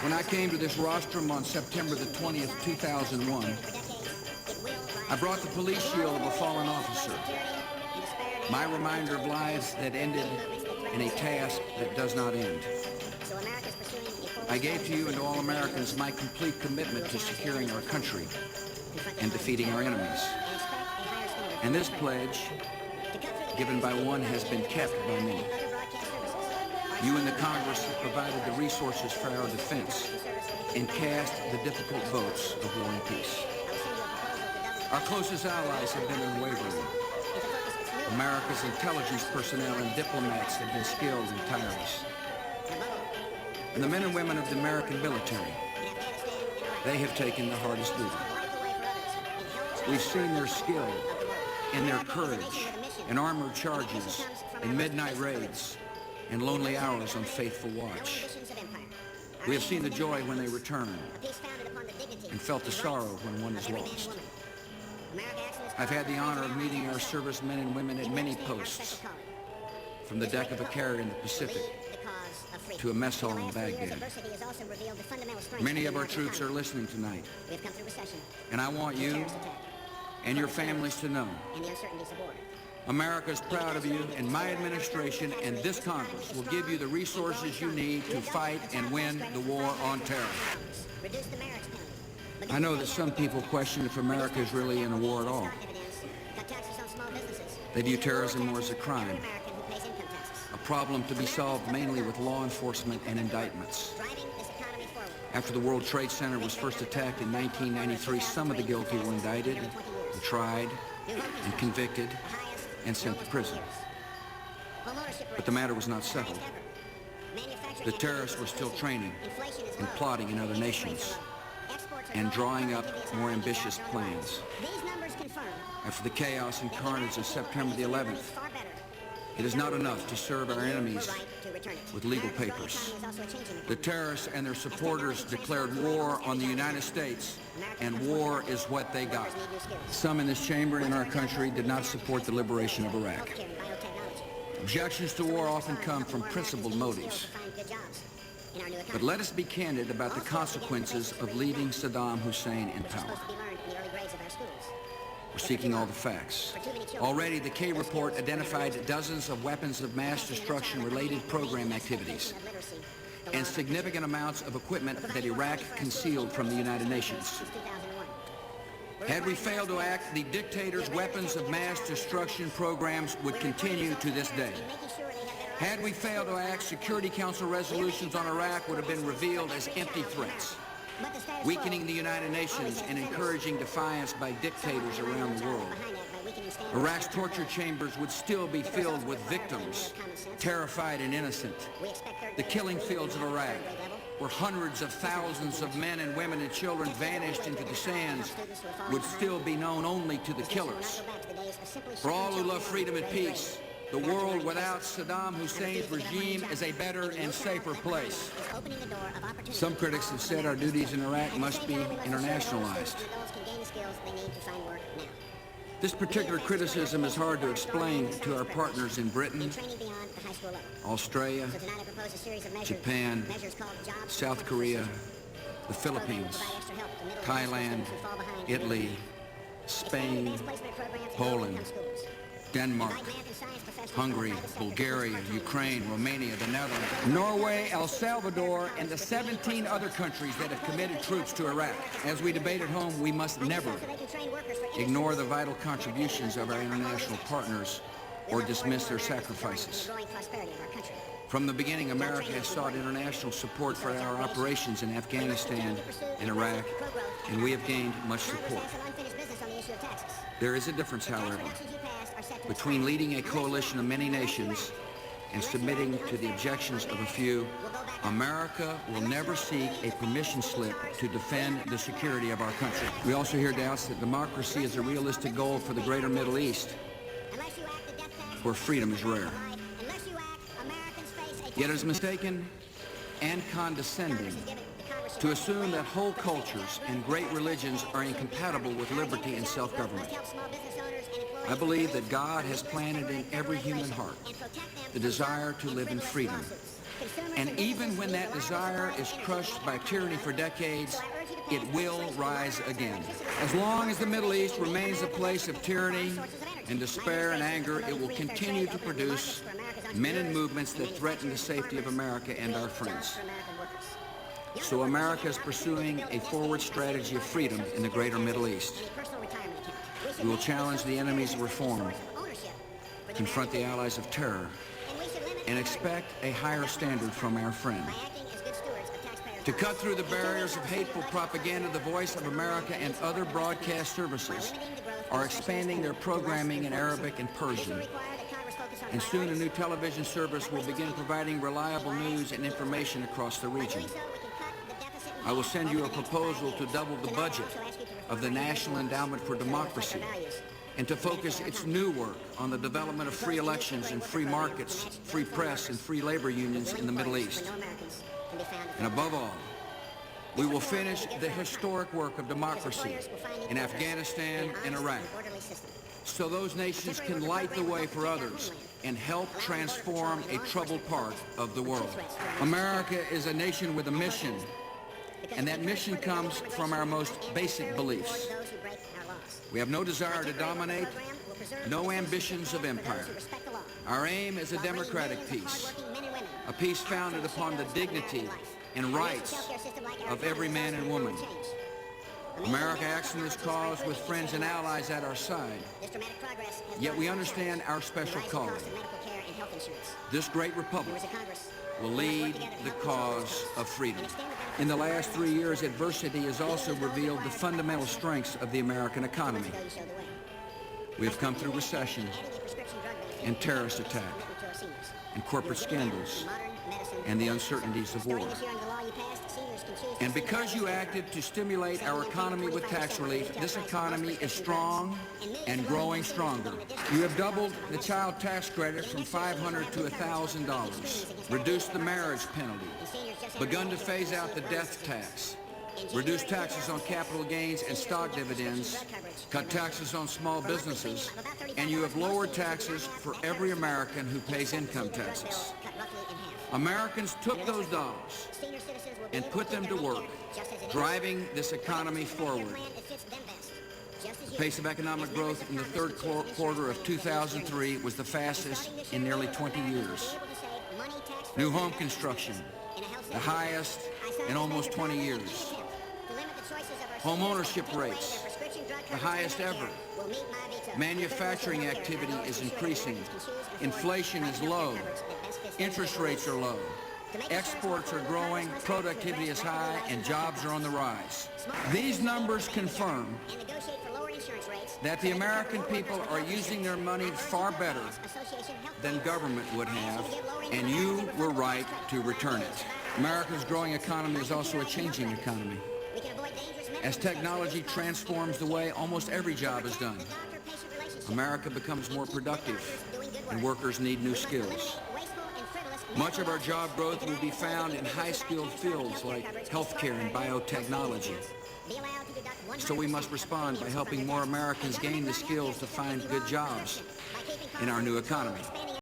When I came to this rostrum on September the 20th, 2001, I brought the police shield of a fallen officer, my reminder of lives that ended in a task that does not end. I gave to you and to all Americans my complete commitment to securing our country and defeating our enemies. And this pledge, given by one, has been kept by many. You and the Congress have provided the resources for our defense and cast the difficult votes of war and peace. Our closest allies have been unwavering. America's intelligence personnel and diplomats have been skilled and tireless. And the men and women of the American military, they have taken the hardest duty. We've seen their skill and their courage in armored charges, in midnight raids, and lonely hours on faithful watch. We have seen the joy when they return and felt the sorrow when one is lost. I've had the honor of meeting our servicemen and women at many posts, from the deck of a carrier in the Pacific to a mess hall in Baghdad. Many of our troops are listening tonight, and I want you and your families to know America is proud of you, and my administration and this Congress will give you the resources you need to fight and win the war on terror. I know that some people question if America is really in a war at all. They view terrorism more as a crime, a problem to be solved mainly with law enforcement and indictments. After the World Trade Center was first attacked in 1993, some of the guilty were indicted and tried and convicted and sent to prison. But the matter was not settled. The terrorists were still training and plotting in other nations and drawing up more ambitious plans. After the chaos and carnage of September the 11th, it is not enough to serve our enemies with legal papers. The terrorists and their supporters declared war on the United States, and war is what they got. Some in this chamber and in our country did not support the liberation of Iraq. Objections to war often come from principled motives. But let us be candid about the consequences of leaving Saddam Hussein in power. We're seeking all the facts. Already, the K report identified dozens of weapons of mass destruction related program activities and significant amounts of equipment that Iraq concealed from the United Nations. Had we failed to act, the dictator's weapons of mass destruction programs would continue to this day. Had we failed to act, Security Council resolutions on Iraq would have been revealed as empty threats, weakening the United Nations and encouraging defiance by dictators around the world. Iraq's torture chambers would still be filled with victims, terrified and innocent. The killing fields of Iraq, where hundreds of thousands of men and women and children vanished into the sands, would still be known only to the killers. For all who love freedom and peace, the world without Saddam Hussein's regime is a better and safer place. Some critics have said our duties in Iraq must be internationalized. This particular criticism is hard to explain to our partners in Britain, Australia, Japan, South Korea, the Philippines, Thailand, Italy, Spain, Poland, Denmark, Hungary, Bulgaria, Ukraine, Romania, the Netherlands, Norway, El Salvador, and the 17 other countries that have committed troops to Iraq. As we debate at home, we must never ignore the vital contributions of our international partners or dismiss their sacrifices. From the beginning, America has sought international support for our operations in Afghanistan and Iraq, and we have gained much support. There is a difference, however, between leading a coalition of many nations and submitting to the objections of a few. America will never seek a permission slip to defend the security of our country. We also hear doubts that democracy is a realistic goal for the greater Middle East, where freedom is rare. Yet it is mistaken and condescending to assume that whole cultures and great religions are incompatible with liberty and self-government. I believe that God has planted in every human heart the desire to live in freedom And even when that desire is crushed by tyranny for decades, it will rise again. As long as the Middle East remains a place of tyranny and despair and anger, it will continue to produce men and movements that threaten the safety of America and our friends. So America is pursuing a forward strategy of freedom in the greater Middle East. We will challenge the enemies of reform, confront the allies of terror, and expect a higher standard from our friend. To cut through the barriers of hateful propaganda, the Voice of America and other broadcast services are expanding their programming in Arabic and Persian. And soon a new television service will begin providing reliable news and information across the region. I will send you a proposal to double the budget of the National Endowment for Democracy and to focus its new work on the development of free elections and free markets, free press, and free labor unions in the Middle East. And above all, we will finish the historic work of democracy in Afghanistan and Iraq, so those nations can light the way for others and help transform a troubled part of the world. America is a nation with a mission, and that mission comes from our most basic beliefs. We have no desire to dominate, no ambitions of empire. Our aim is a democratic peace, a peace founded upon the dignity and rights of every man and woman. America acts in this cause with friends and allies at our side, yet we understand our special calling. This great republic will lead the cause of freedom. In the last 3 years, adversity has also revealed the fundamental strengths of the American economy. We have come through recession and terrorist attack and corporate scandals and the uncertainties of war. And because you acted to stimulate our economy with tax relief, this economy is strong and growing stronger. You have doubled the child tax credit from $500 to $1,000, reduced the marriage penalty, begun to phase out the death tax, reduced taxes on capital gains and stock dividends, cut taxes on small businesses, and you have lowered taxes for every American who pays income taxes. Americans took those dollars and put them to work, driving this economy forward. The pace of economic growth in the third quarter of 2003 was the fastest in nearly 20 years. New home construction, the highest in almost 20 years. Home ownership rates, the highest ever. Manufacturing activity is increasing. Inflation is low. Interest rates are low. Exports are growing, productivity is high, and jobs are on the rise. These numbers confirm that the American people are using their money far better than government would have, and you were right to return it. America's growing economy is also a changing economy. As technology transforms the way almost every job is done, America becomes more productive, and workers need new skills. Much of our job growth will be found in high-skilled fields like healthcare and biotechnology. So we must respond by helping more Americans gain the skills to find good jobs in our new economy.